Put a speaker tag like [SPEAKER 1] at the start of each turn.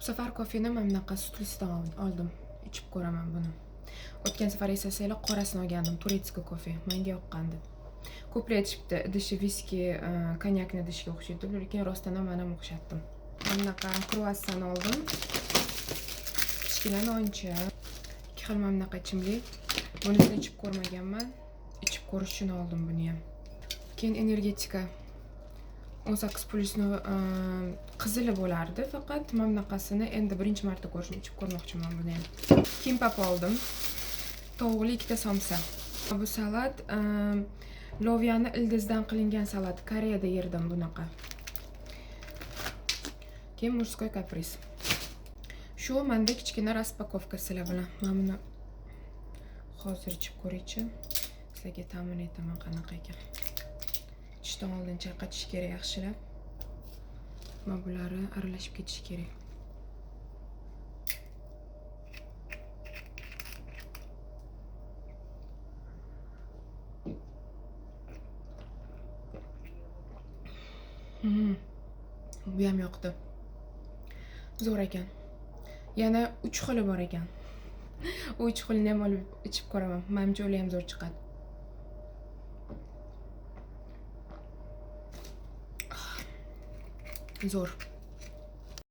[SPEAKER 1] safar kofeni mana bunaqa sutlisidan oldim. Ichib ko'raman buni. O'tgan safar esasanglar qorasini olgandim, turetskiy kofe. Menga yoqqandi. Ko'plar aytishibdi, idishi viski, konyakni idishiga o'xshaydi, lekin rostdan ham mana o'xshatdim. Mana bunaqa kruassan oldim. Kichkina noncha. 2 xil mana bunaqa ichimlik. Bunisini ichib ko'rmaganman. Ichib ko'rish uchun oldim buni ham. Keyin energetika 18+ni qizili bo'lardi, faqat mana bunaqasini endi birinchi marta ko'rishim, ichib ko'rmoqchiman buni ham. Kimbap oldim. Tovuqli 2 somsa. Bu salat lovyani ildizdan qilingan salat. Koreyada yerdim bunaqa. Keyin murskoy kapris. Shu menda kichkina raspakovka sizlar bilan. Mana buni hozir ichib ko'ringchi. Sizlarga ta'min etaman qanaqa ekan. Ichishdan oldin chayqatish kerak yaxshilab. Mana bulari aralashib ketishi kerak. Bu ham yoqdi. Zo'r ekan. Yana 3 xili bor ekan. U 3 xilni ham olib ichib ko'raman. Menimcha ular ham zo'r chiqadi. Zo'r.